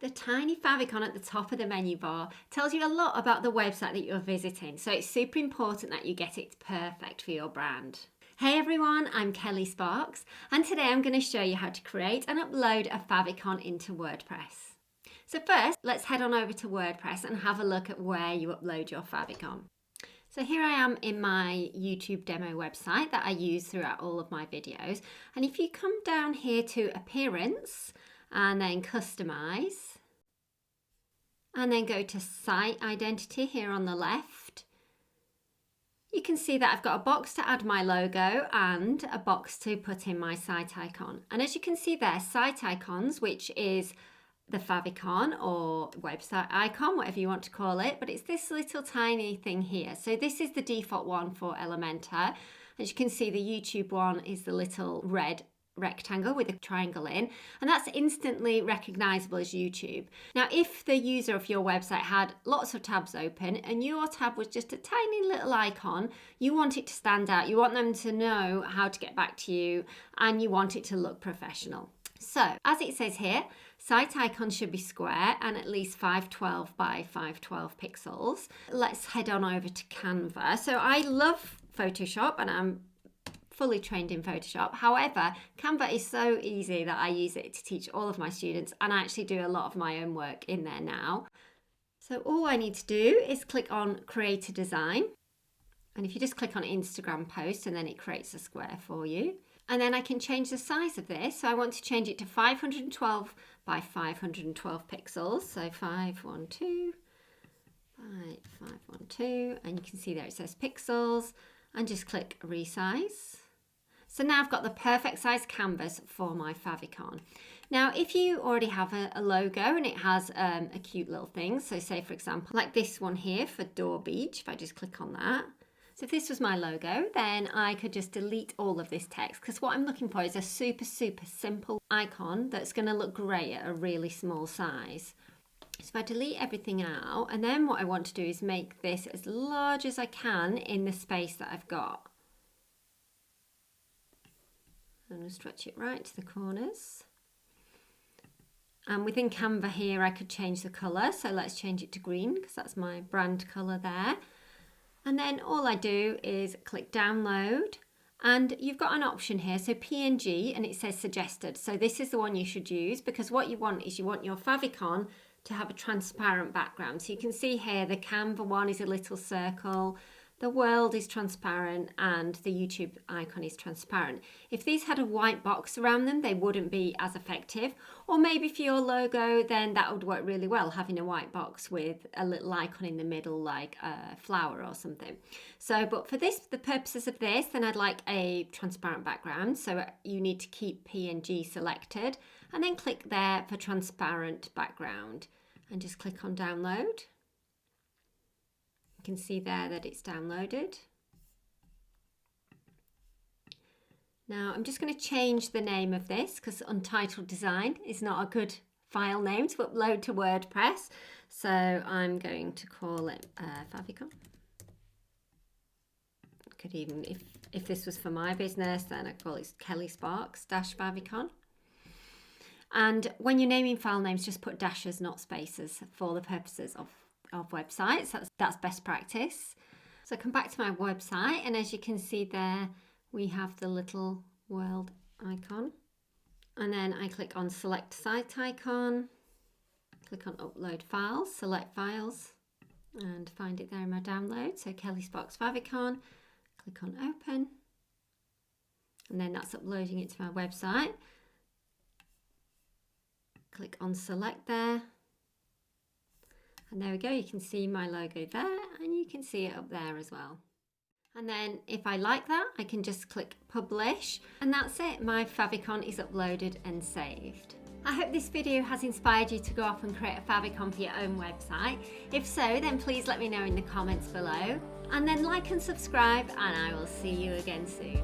The tiny favicon at the top of the menu bar tells you a lot about the website that you're visiting, so it's super important that you get it perfect for your brand. Hey everyone, I'm Kelly Sparks, and today I'm going to show you how to create and upload a favicon into WordPress. So first, let's head on over to WordPress and have a look at where you upload your favicon. So here I am in my YouTube demo website that I use throughout all of my videos, and if you come down here to Appearance and then Customize, and then go to Site Identity here on the left, you can see that I've got a box to add my logo and a box to put in my site icon. And as you can see there, site icons, which is the favicon or website icon, whatever you want to call it, but it's this little tiny thing here. So this is the default one for Elementor. As you can see, the YouTube one is the little red rectangle with a triangle in, and that's instantly recognizable as YouTube. Now, if the user of your website had lots of tabs open and your tab was just a tiny little icon, you want it to stand out, you want them to know how to get back to you, and you want it to look professional. So, as it says here, site icon should be square and at least 512 by 512 pixels. Let's head on over to Canva. So I love Photoshop and I'm fully trained in Photoshop. However, Canva is so easy that I use it to teach all of my students, and I actually do a lot of my own work in there now. So all I need to do is click on Create a Design. And if you just click on Instagram post, and then it creates a square for you. And then I can change the size of this. So I want to change it to 512 by 512 pixels. So 512 by 512. And you can see there it says pixels. And just click Resize. So now I've got the perfect size canvas for my favicon. Now, if you already have a logo and it has a cute little thing, so say for example, like this one here for Door Beach, if I just click on that. So if this was my logo, then I could just delete all of this text, because what I'm looking for is a super simple icon that's going to look great at a really small size. So if I delete everything out, and then what I want to do is make this as large as I can in the space that I've got. I'm going to stretch it right to the corners. And within Canva here, I could change the colour. So let's change it to green, because that's my brand colour there. And then all I do is click download. And you've got an option here, so PNG, and it says suggested. So this is the one you should use, because what you want is you want your favicon to have a transparent background. So you can see here the Canva one is a little circle, the world is transparent, and the YouTube icon is transparent. If these had a white box around them, they wouldn't be as effective. Or maybe for your logo, then that would work really well, having a white box with a little icon in the middle like a flower or something. So, but for this, the purposes of this, then I'd like a transparent background. So you need to keep PNG selected and then click there for transparent background and just click on download. You can see there that it's downloaded. Now I'm just going to change the name of this, because Untitled Design is not a good file name to upload to WordPress. So I'm going to call it favicon. Could even, if this was for my business, then I'd call it Kelly Sparks -favicon. And when you're naming file names, just put dashes, not spaces, for the purposes of websites. That's best practice. So come back to my website, and as you can see there, we have the little world icon. And then I click on Select Site Icon, click on Upload Files, select Files, and find it there in my download. So Kelly Sparks favicon, click on Open, and then that's uploading it to my website. Click on Select there. And there we go, you can see my logo there, and you can see it up there as well. And then if I like that, I can just click Publish, and that's it. My favicon is uploaded and saved. I hope this video has inspired you to go off and create a favicon for your own website. If so, then please let me know in the comments below. And then like and subscribe, and I will see you again soon.